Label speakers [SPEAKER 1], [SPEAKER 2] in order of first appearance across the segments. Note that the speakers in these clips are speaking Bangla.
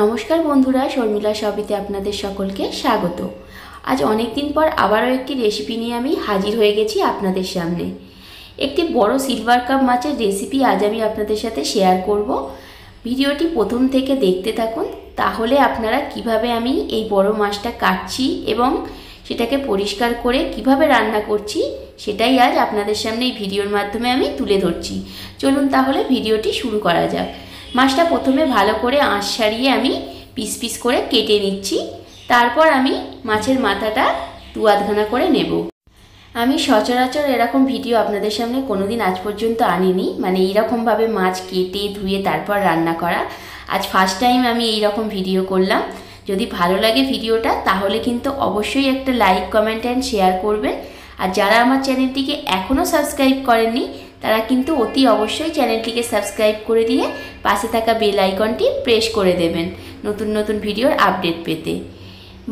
[SPEAKER 1] নমস্কার বন্ধুরা, শর্মিলা সবিতে আপনাদের সকলকে স্বাগত। আজ অনেক দিন পর আবারও একটি রেসিপি নিয়ে আমি হাজির হয়ে গেছি আপনাদের সামনে। একটি বড় সিলভার কাপ মাছের রেসিপি আজ আমি আপনাদের সাথে শেয়ার করব। ভিডিওটি প্রথম থেকে দেখতে থাকুন, তাহলে আপনারা কিভাবে আমি এই বড় মাছটা কাটছি এবং সেটাকে পরিষ্কার করে কিভাবে রান্না করছি সেটাই আজ আপনাদের সামনে এই ভিডিওর মাধ্যমে আমি তুলে ধরছি। চলুন তাহলে ভিডিওটি শুরু করা যাক। মাছটা প্রথমে ভালো করে আঁশ ছাড়িয়ে আমি পিস পিস করে কেটে নিচ্ছি। তারপর আমি মাছের মাথাটা দু আধখানা করে নেব। আমি সচরাচর এরকম ভিডিও আপনাদের সামনে কোনোদিন আজ পর্যন্ত আনিনি, মানে এইরকমভাবে মাছ কেটে ধুয়ে তারপর রান্না করা আজ ফার্স্ট টাইম আমি এইরকম ভিডিও করলাম। যদি ভালো লাগে ভিডিওটা তাহলে কিন্তু অবশ্যই একটা লাইক, কমেন্ট অ্যান্ড শেয়ার করবেন। আর যারা আমার চ্যানেলটিকে এখনও সাবস্ক্রাইব করেননি তারা কিন্তু অতি অবশ্যই চ্যানেলটিকে সাবস্ক্রাইব করে দিয়ে পাশে থাকা বেল আইকনটি প্রেস করে দেবেন নতুন নতুন ভিডিওর আপডেট পেতে।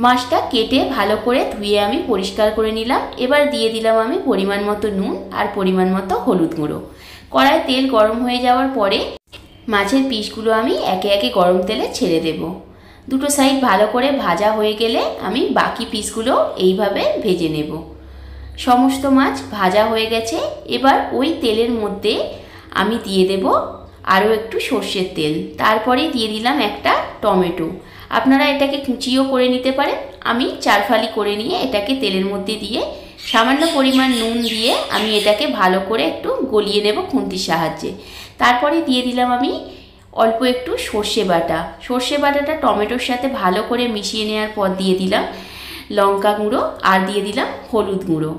[SPEAKER 1] মাছটা কেটে ভালো করে ধুয়ে আমি পরিষ্কার করে নিলাম। এবার দিয়ে দিলাম আমি পরিমাণ মতো নুন আর পরিমাণ মতো হলুদ গুঁড়ো। কড়ায় তেল গরম হয়ে যাওয়ার পরে মাছের পিসগুলো আমি একে একে গরম তেলে ছেড়ে দেব। দুটো সাইড ভালো করে ভাজা হয়ে গেলে আমি বাকি পিসগুলো এইভাবে ভেজে নেব। সমস্ত মাছ ভাজা হয়ে গেছে। এবার ওই তেলের মধ্যে আমি দিয়ে দেব আরও একটু সর্ষের তেল। তারপরে দিয়ে দিলাম একটা টমেটো। আপনারা এটাকে কুচিও করে নিতে পারেন। আমি 4 ফালি করে নিয়ে এটাকে তেলের মধ্যে দিয়ে সামান্য পরিমাণ নুন দিয়ে আমি এটাকে ভালো করে একটু গলিয়ে নেব খুন্তির সাহায্যে। তারপরে দিয়ে দিলাম আমি অল্প একটু সর্ষে বাটা। সর্ষে বাটাটা টমেটোর সাথে ভালো করে মিশিয়ে নেওয়ার পর দিয়ে দিলাম লঙ্কা গুঁড়ো আর দিয়ে দিলাম হলুদ গুঁড়ো।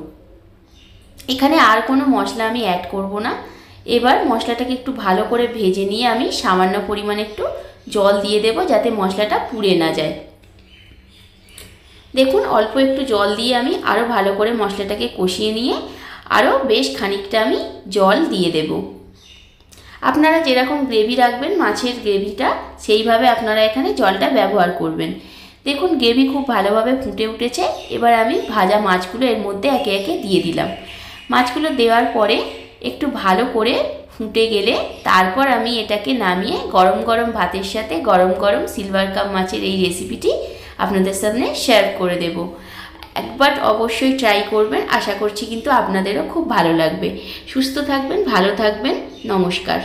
[SPEAKER 1] এখানে আর কোনো মশলা আমি অ্যাড করব না। এবার মশলাটাকে একটু ভালো করে ভেজে নিয়ে আমি সামান্য পরিমাণে একটু জল দিয়ে দেব যাতে মশলাটা পুড়ে না যায়। দেখুন অল্প একটু জল দিয়ে আমি আরও ভালো করে মশলাটাকে কষিয়ে নিয়ে আরও বেশ খানিকটা আমি জল দিয়ে দেব। আপনারা যেরকম গ্রেভি রাখবেন মাছের গ্রেভিটা সেইভাবে আপনারা এখানে জলটা ব্যবহার করবেন। দেখুন গ্রেভি খুব ভালোভাবে ফুটে উঠেছে। এবার আমি ভাজা মাছগুলো এর মধ্যে একে একে দিয়ে দিলাম। মাছগুলো দেওয়ার পরে একটু ভালো করে ফুটে গেলে তারপর আমি এটাকে নামিয়ে গরম গরম ভাতের সাথে গরম গরম সিলভার কাপ মাছের এই রেসিপিটি আপনাদের সামনে শেয়ার করে দেব। একবার অবশ্যই ট্রাই করবেন, আশা করছি কিন্তু আপনাদেরও খুব ভালো লাগবে। সুস্থ থাকবেন, ভালো থাকবেন, নমস্কার।